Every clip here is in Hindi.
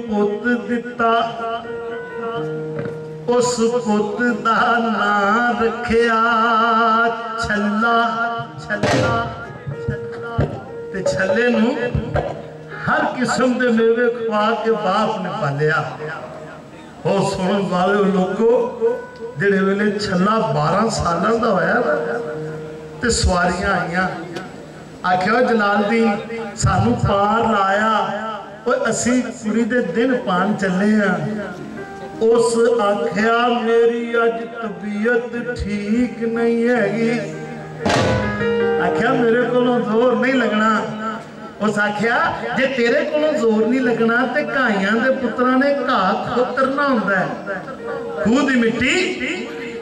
पुत दिता, उस पुत दा नाम रखिया छल्ला। छल्ला ते छल्ले नूं हर किस्म के मेवे खवा के बाप ने पालिया। और सुनने वाले लोगों जिहड़े वेले छल्ला 12 सालों का होया ते सवारियां आईयां, आख्या जलालुद्दीन सानू पार लाया, असी कुड़ी दे दिन पान चले हैं। उस आख्या मेरी अज तबीयत ठीक नहीं हैगी, आख्या मेरे को जोर नहीं लगना। उस आख्या जे तेरे को जोर नहीं लगना तो घाइयां दे पुत्रां ने घाह खोतरना हुंदा है, खूह दी मिट्टी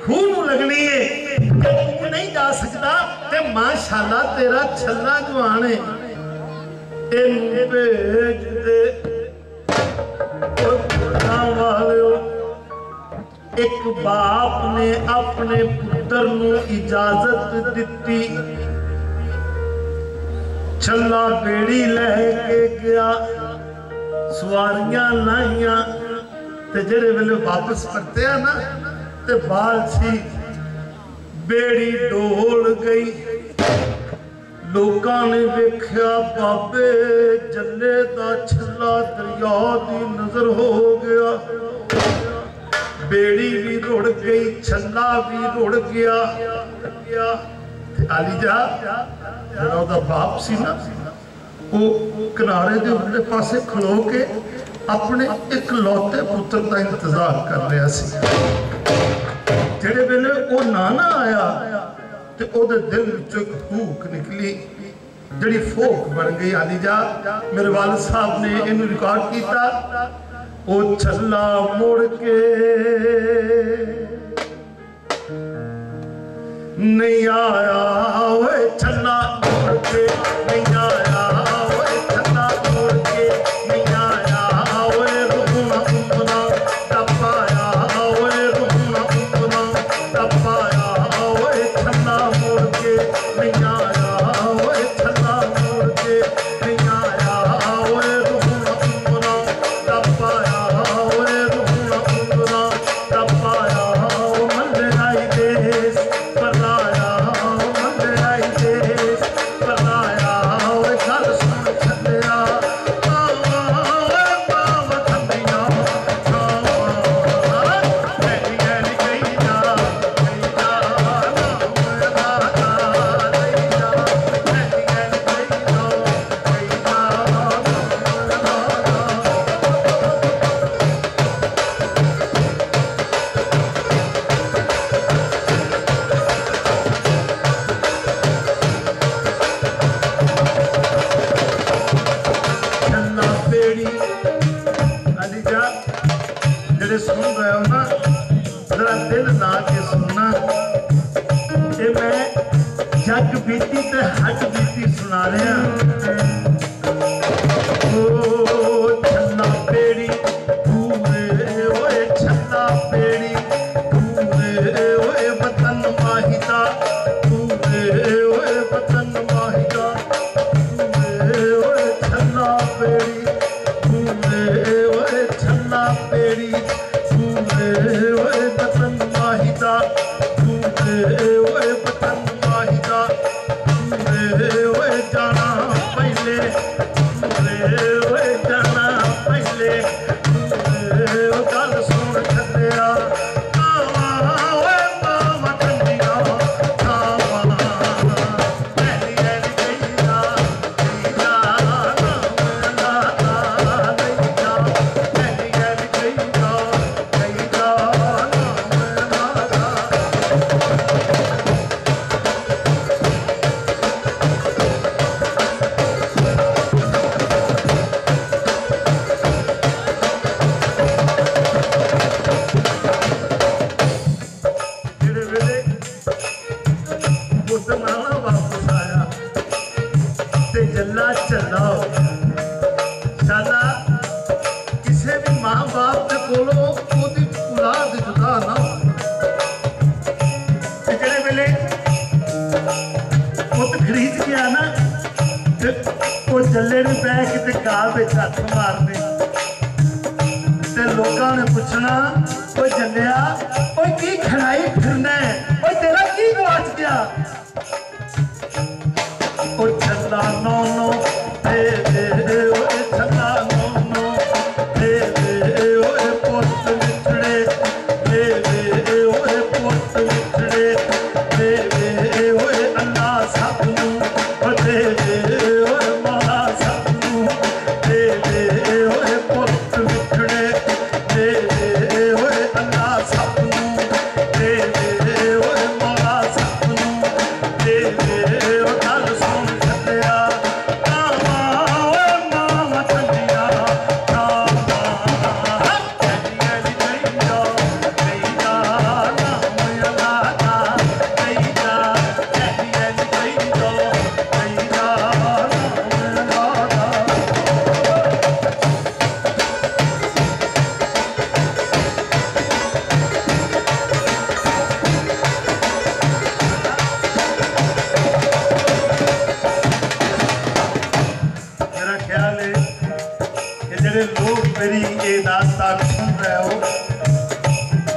खूह नूं लगनी है, तू नहीं जा सकता ते माशाअल्लाह तेरा छल्ला जवान है। इन्हूं भेज दे वालिओ। एक बाप ने अपने पुत्र नूं इजाजत दिती, छल्ला बेड़ी लैके गया, सवारियां लाइया ते जेड़े वेले वापस परते ना ते बाल सी बेड़ी डोल गई। लोकां ने वेख्या बाबे जल्ले दा छल्ला दरिया दी नजर हो गया, बेड़ी भी रुड़ गई, छल्ला भी रुड़ गया। आलीजा जरा उहदा बाप सी ना, वो किनारे दे उरले पासे खलो के अपने एक लौते पुत्र का इंतजार कर रहा सी। जेड़े वेले वो नाना आया ते ओदे दिल विचों एक फूक निकली, जड़ी फोक बन गई। आलीजा मेरे वालिद साहब ने इन्हू रिकॉर्ड किया, ओ छल्ला मुड़ के नहीं आया, ओए छल्ला मुड़ के नहीं आया, ओए छल्ला मुड़ के नहीं आया, ओए रूना उम्मना टपाया, ओए रूना उम्मना टपाया, ओए छल्ला मुड़ के नहीं आया, ओए छल्ला मुड़ के नहीं आया, ओए रूना उम्मना टपाया, ओए रूना उम्मना टपाया। मल्लाई देश पराया, मल्लाई देश पराया, ओए गल सुन छल्लिया बावा थंदिया मेरी गल गई जा छल्ला बेड़ी। आलीजा जेड़े सुन रहे हो ना, जरा दिल ला के सुनना, ये मैं जग बीती ते हट बीती सुना रहा। ओ छल्ला बेड़ी पूरे, ओए छल्ला बेड़ी पूरे, ओए वतन माहिदा पूरे, ओए वतन माहिदा पूरे, ओए छल्ला बेड़ी पूरे, ओए छल्ला बेड़ी पूरे, ओए वतन माहिदा पूरे, ओए वतन माहिदा पूरे, ओए जाना पहले पूरे, ओए जाना पहले पूरे, ओ गल सुन छल्लिया ओए बावा ठंडिया छावा मेरी गल गई जा मेरी गल गई जा जेड़े वेले पुत नाना वापस आया ते जल्ला चला शाला किसी भी मां बाप के कोलों ओदी औलाद जुदा ना हो। ते जेड़े वेले पुत खरीद के आना ते वो जल्ले ने पै किते गाल विच हत्थ मारने मैं पूछना कोई जलिया कोई की खड़ाई फिरना है कोई तेरा की गवाच गया ओ छल्ला नो नो दे दे ओए छल्ला नो नो दे दे ओए पुत मिठड़े दे दे ओए पुत मिठड़े दे दे ओए अल्लाह सब नू दे दे ओए मौला सब नू दे दे ओए पुत मिठड़े दे दे ओए अल्लाह सब नू दे दे ओए मौला सब नू दे दे ओ गल सुन छड्डिया कावा ओए मां चंदिया कावा चंदिया दी नहीं जा नाम अल्लाह दा नहीं जा चंदिया दी नहीं जा नाम अल्लाह दा मेरा ख्याल है कि जेडे लोग मेरी ये दास्तान सुन रहे हो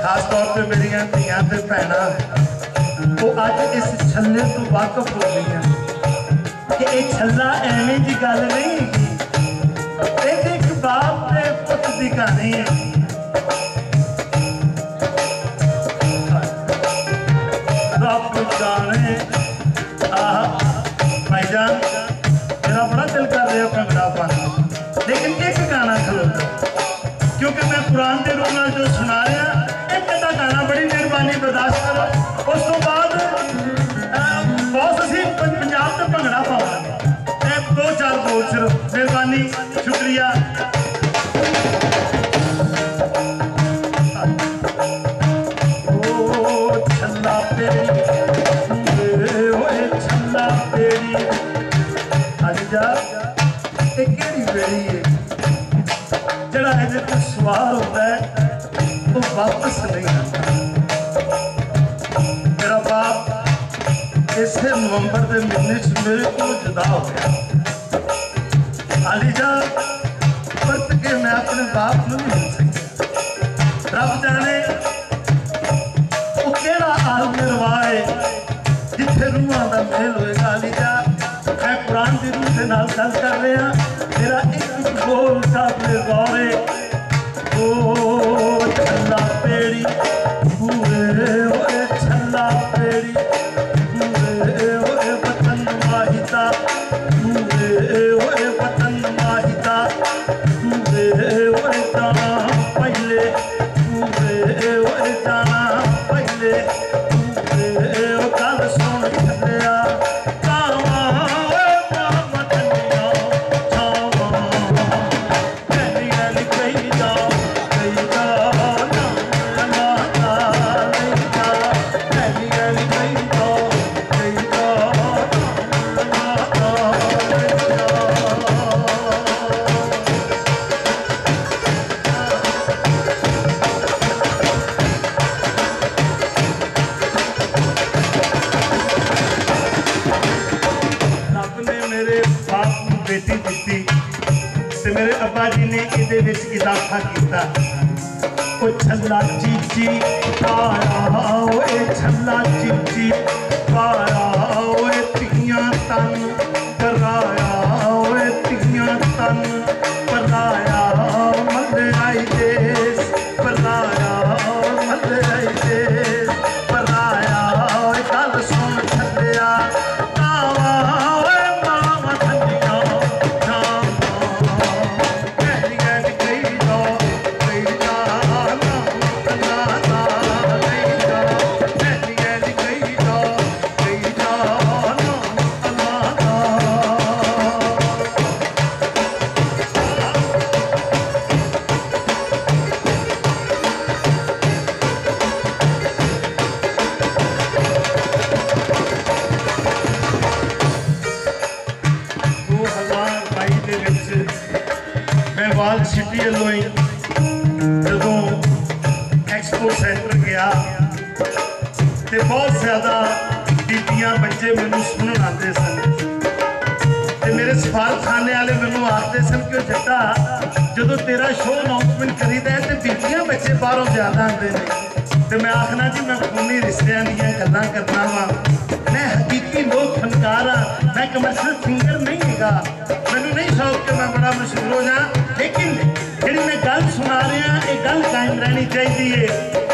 खास तौर पे मेरी धियां ते भैणां वो अज इस छल्ले तो वाकफ हो गई हैं कि ये छल्ला एवें दी गल नहीं है एक बाप ने पुत दी कहानी है रब जाने भाईजान मेरा बड़ा दिल कर रहा भंगड़ा पाने लेकिन एक गाना खलोता क्योंकि मैं कुरान के रूप में जो सुना रहा एक अद्धा गाना बड़ी मेहरबानी बर्दाश्त करो उस तो बाद बहुत असी पंजाब से भंगड़ा पावांगे दो चार बोल सिर्फ मेहरबानी शुक्रिया ओ छल्ला तेरी ओए छल्ला तेरी जा केड़ी बेड़ी है जड़ा इहदे ते सवार होता है वो वापस नहीं आता मेरा बाप इसे नवंबर के महीने मेरे को जुदा हो गया आलीजा परत के मैं अपने बाप को नहीं मिल सकी रब जाने वो केड़ा आलम रवा है जिथे रूहां दा मेल होएगा आलीजा मैं कुरान की रूह के नाल गल कर रहा मेरा एक बोल काबले गौरे ओ छल्ला पेड़ी पूरे होए छल्ला पेड़ी पूरे होए वतन माहिता पूरे होए वतन माहिता पूरे होए जाना पहले पूरे होए जाना पहले पूरे गल सुन छड्डिया बेटी दी ते मेरे अब्बा जी ने इहदे विच इजाफा किया ओ छल्ला चीची पाया ओए छल्ला चीची पाया ओए तियां तन कराया ओए तियां तन पराया मल्ले आई देस पराया मल्ले आई देस पराया ओए गल सुन छड्डिया वाल सिटी वालों ही जो एक्सपो सेंटर गया तो बहुत ज्यादा बीबियां बच्चे मैनू सुनन आते सन ते मेरे सफारतखाने वाले मैनू आखते सन कि जट्टा जो तेरा शो अनाउंसमेंट करीदा है तो बीबियां बच्चे बाहरों ज्यादा आते हैं तो मैं आखना जी मैं खूनी रिश्तियां दी गल्लां करना वा मैं हकीकी लोक फनकार हाँ मैं कमर्शियल सिंगर नहीं हैगा मैनू नहीं शौक कि मैं बड़ा मशहूर हो जा लेकिन जी मैं गल सुना रहा ये गल कायम रहनी चाहिए।